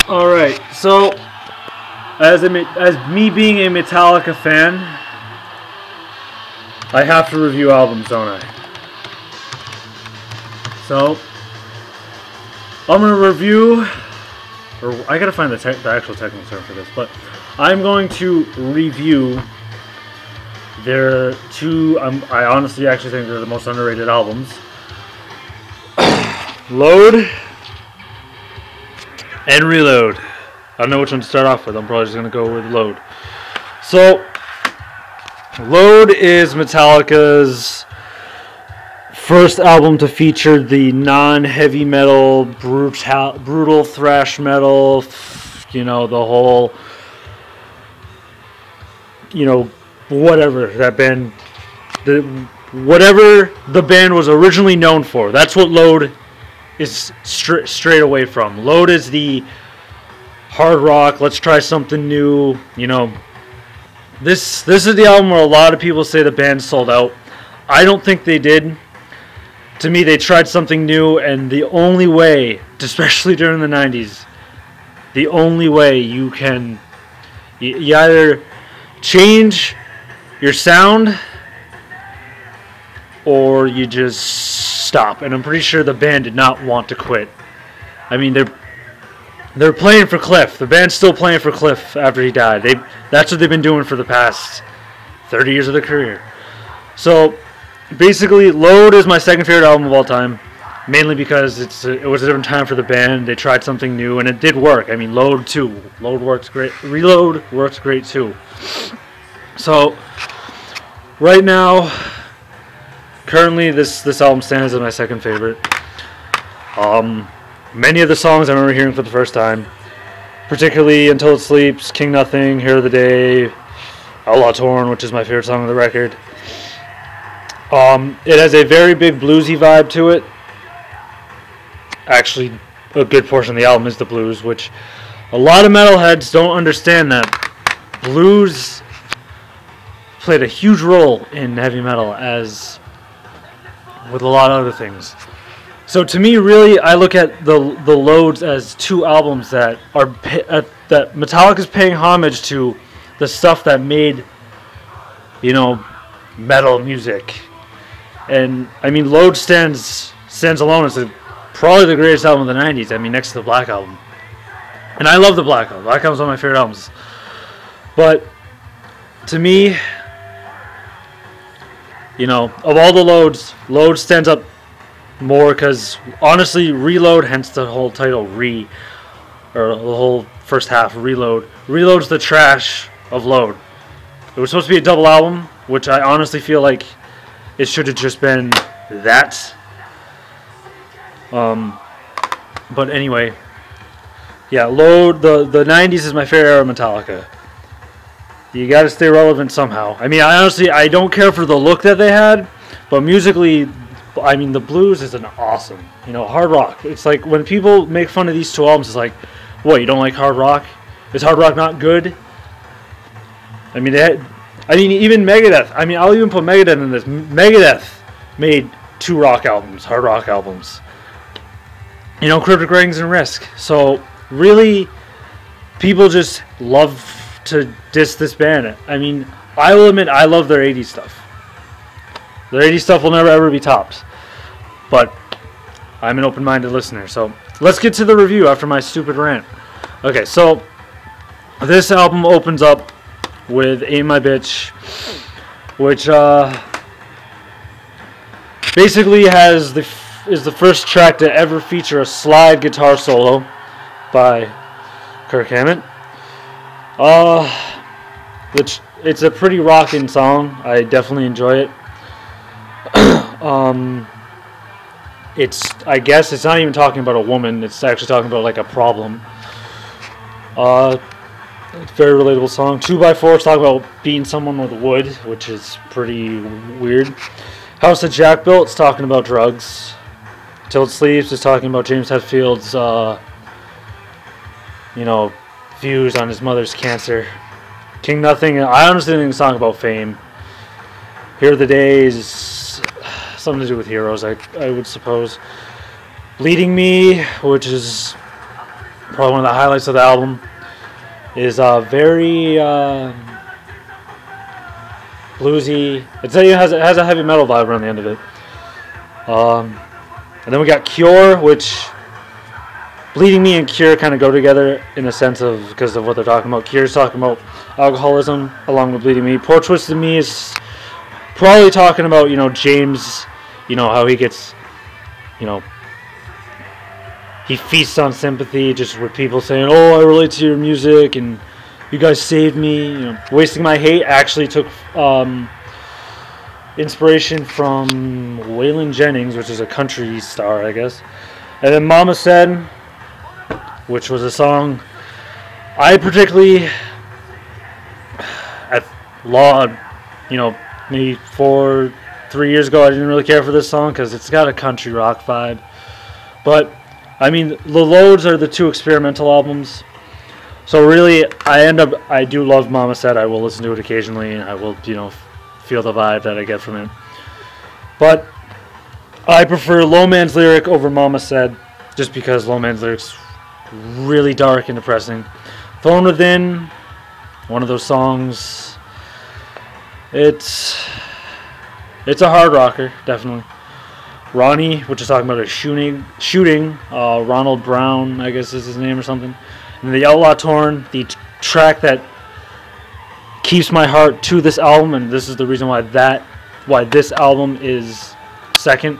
Alright, so as me being a Metallica fan, I have to review albums, don't I? So I'm going to review, or I gotta find the actual technical term for this, but I'm going to review their two, I honestly actually think they're the most underrated albums. Load and Reload. I don't know which one to start off with. I'm probably just going to go with Load. So, Load is Metallica's first album to feature the non-heavy metal, brutal thrash metal, you know, the whole, you know, whatever that band, whatever the band was originally known for. That's what Load is straight away from. Load is the hard rock, let's try something new, you know. This is the album where a lot of people say the band sold out. I don't think they did. To me, they tried something new, and the only way, especially during the 90s, the only way you can, you either change your sound or you just stop. And I'm pretty sure the band did not want to quit. I mean, they're playing for Cliff. The band's still playing for Cliff after he died. That's what they've been doing for the past 30 years of their career. So basically, Load is my second favorite album of all time, mainly because it was a different time for the band. They tried something new, and it did work. I mean, Load works great. Reload works great too. So right now, currently, this album stands as my second favorite. Many of the songs I remember hearing for the first time, particularly Until It Sleeps, King Nothing, Hero of the Day, Outlaw Torn, which is my favorite song on the record. It has a very big bluesy vibe to it. Actually, a good portion of the album is the blues, which a lot of metalheads don't understand that blues played a huge role in heavy metal, as with a lot of other things. So to me, really, I look at the Loads as two albums that are that Metallica's paying homage to the stuff that made, you know, metal music. And I mean, Load stands alone as probably the greatest album of the 90s. I mean, next to the Black Album. And I love the Black Album. Black Album's one of my favorite albums. But to me, you know, of all the Loads, Load stands up more because, honestly, Reload, hence the whole title, or the whole first half, Reload. Reload's the trash of Load. It was supposed to be a double album, which I honestly feel like it should have just been that. But anyway, yeah, Load, the 90s is my favorite era of Metallica. You gotta stay relevant somehow. I mean, I don't care for the look that they had, but musically, I mean, the blues is an awesome, you know, hard rock. It's like when people make fun of these two albums, it's like, what, you don't like hard rock? Is hard rock not good? I mean, even Megadeth. I mean, I'll even put Megadeth in this. Megadeth made two rock albums, hard rock albums. You know, Cryptic Writings and Risk. So, really, people just love to diss this band. I mean, I will admit, I love their 80s stuff. Their 80s stuff will never ever be topped. But I'm an open-minded listener. So, let's get to the review after my stupid rant. Okay, so this album opens up with Ain't My Bitch, which basically is the first track to ever feature a slide guitar solo by Kirk Hammett. It's a pretty rocking song. I definitely enjoy it. I guess it's not even talking about a woman. It's actually talking about like a problem. It's a very relatable song. 2x4 is talking about beating someone with wood, which is pretty weird. House That Jack Built is talking about drugs. Till It Sleeps is talking about James Hetfield's, views on his mother's cancer. King Nothing, I honestly think it's a song about fame. Hero of the Day is something to do with heroes, I would suppose. Bleeding Me, which is Probably one of the highlights of the album is very bluesy. It has a heavy metal vibe around the end of it. And then we got Cure, which Bleeding Me and Cure kind of go together in a sense of because of what they're talking about. Cure's talking about alcoholism along with Bleeding Me. Poor Twisted Me is probably talking about, James, how he gets, he feasts on sympathy just with people saying, oh, I relate to your music and you guys saved me. Wasting My Hate actually took inspiration from Waylon Jennings, which is a country star, I guess. And then Mama Said, which was a song I particularly maybe 3 years ago, I didn't really care for this song because it's got a country rock vibe. But I mean, the Loads are the two experimental albums. So really, I do love Mama Said. I will listen to it occasionally, and I will, feel the vibe that I get from it. But I prefer Low Man's Lyric over Mama Said, just because Low Man's Lyric's really dark and depressing. Thorn Within, one of those songs. It's a hard rocker, definitely. Ronnie, which is talking about a shooting. Ronald Brown, I guess is his name or something. And the Outlaw Torn, the track that keeps my heart to this album, and this is the reason why this album is second.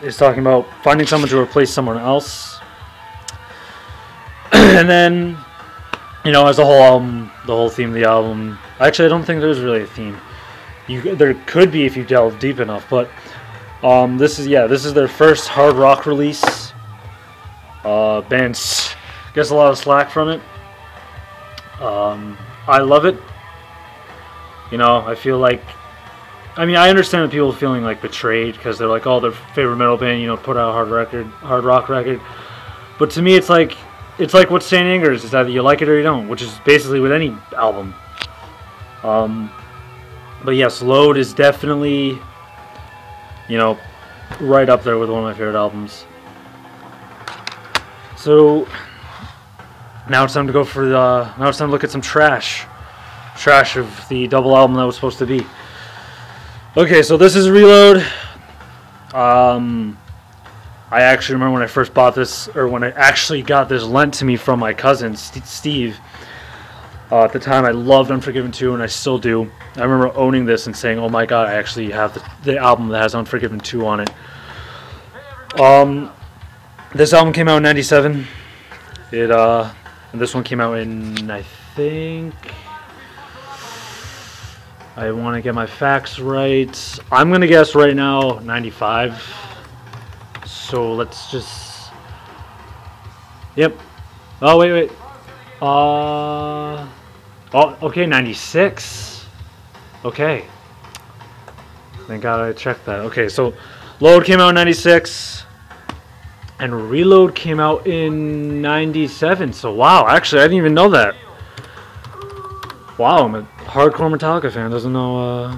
Is talking about finding someone to replace someone else. And then, as a whole album, the whole theme of the album. Actually, I don't think there's really a theme. There could be if you delve deep enough, but this is their first hard rock release. Band gets a lot of slack from it. I love it. I feel like, I understand that people feeling like betrayed because they're like, oh, their favorite metal band, put out a hard rock record. But to me, it's like what Saint Anger is either you like it or you don't, which is basically with any album. But yes, Load is definitely, right up there with one of my favorite albums. So now it's time to look at some trash of the double album that was supposed to be. Okay, so this is Reload. I actually remember when I first bought this, or when I actually got this lent to me from my cousin Steve. At the time, I loved Unforgiven 2, and I still do. I remember owning this and saying, "Oh my God, I actually have the album that has Unforgiven 2 on it." This album came out in '97. And this one came out in, I think, I want to get my facts right. I'm gonna guess right now '95. So let's just. Yep. Oh wait. Oh, okay, 96. Okay. Thank God I checked that. Okay, so Load came out in 96, and Reload came out in 97. So wow, actually, I didn't even know that. Wow, I'm a hardcore Metallica fan. Doesn't know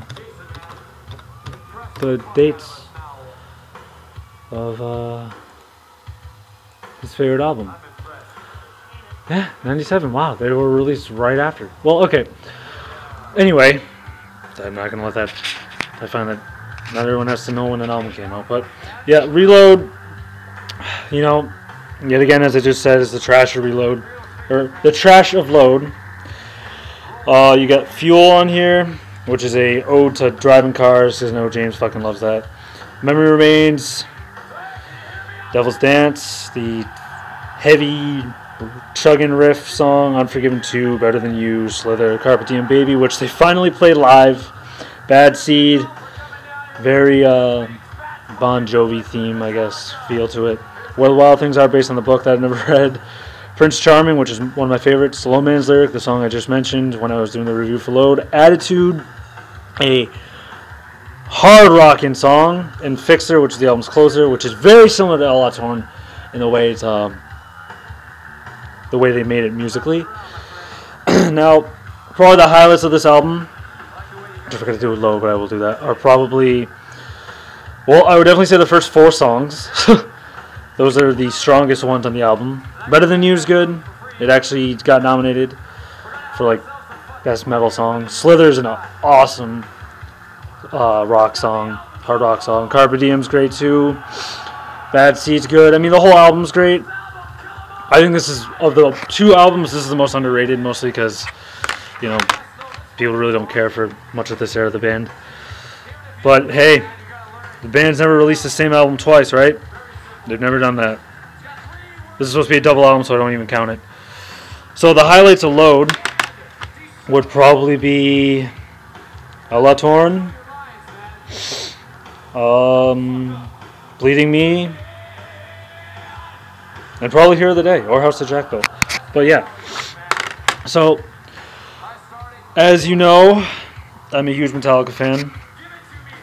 the dates of his favorite album. Yeah, 97. Wow, they were released right after. Well, okay. Anyway, I'm not going to let that. I find that not everyone has to know when an album came out. But, yeah, Reload, yet again, as I just said, is the trash of Reload. Or the trash of Load. You got Fuel on here, which is a ode to driving cars, because James fucking loves that. Memory Remains, Devil's Dance, the heavy chugging riff song, Unforgiven 2, Better Than You, Slither, Carpe Diem Baby, which they finally played live. Bad Seed, very Bon Jovi theme, I guess, feel to it. Where the Wild Things Are, based on the book that I've never read. Prince Charming, which is one of my favorites. Low Man's Lyric, the song I just mentioned when I was doing the review for Load. Attitude, a hard rocking song. And Fixer, which is the album's closer, which is very similar to Outlaw Torn in the way it's the way they made it musically. Now, probably the highlights of this album, which I forgot to do with Low, but I will do that, are probably, well, I would definitely say the first 4 songs. Those are the strongest ones on the album. Better Than You is good. It actually got nominated for like best metal song. Slither's an awesome rock song, hard rock song. Carpe Diem's great too. Bad Seed's good. I mean, the whole album's great. I think this is, of the two albums, this is the most underrated, mostly because, you know, people really don't care for much of this era of the band. But hey, the band's never released the same album twice, right? They've never done that. This is supposed to be a double album, so I don't even count it. So the highlights of Load would probably be La Torn, Bleeding Me, and probably Hero of the Day, or House of Jackal. But yeah. So, as you know, I'm a huge Metallica fan.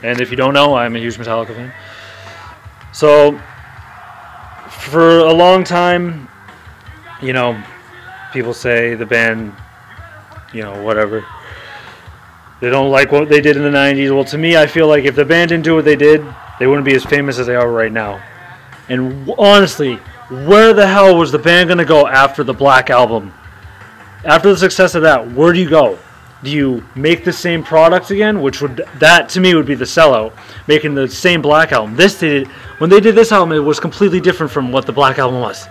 And if you don't know, I'm a huge Metallica fan. So, for a long time, you know, people say the band, you know, whatever. They don't like what they did in the 90s. Well, to me, I feel like if the band didn't do what they did, they wouldn't be as famous as they are right now. And honestly, where the hell was the band going to go after the Black Album? After the success of that, where do you go? Do you make the same product again? Which would, that to me would be the sellout, making the same Black Album. When they did this album, it was completely different from what the Black Album was.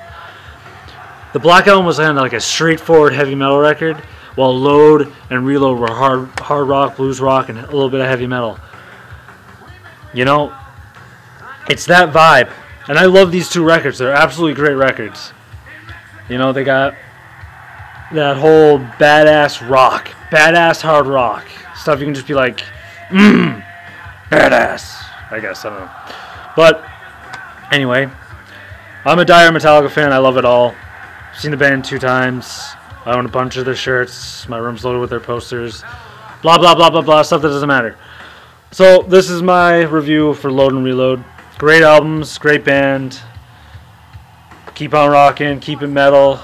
The Black Album was kind of like a straightforward heavy metal record, while Load and Reload were hard rock, blues rock, and a little bit of heavy metal. You know, it's that vibe. And I love these two records. They're absolutely great records. You know, they got that whole badass rock, badass hard rock stuff. You can just be like, badass. I guess, I don't know. But anyway, I'm a dire Metallica fan. I love it all. I've seen the band 2 times. I own a bunch of their shirts. My room's loaded with their posters. Blah, blah, blah, blah, blah. Stuff that doesn't matter. So this is my review for Load and Reload. Great albums, great band. Keep on rocking, keep it metal.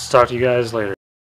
Talk to you guys later.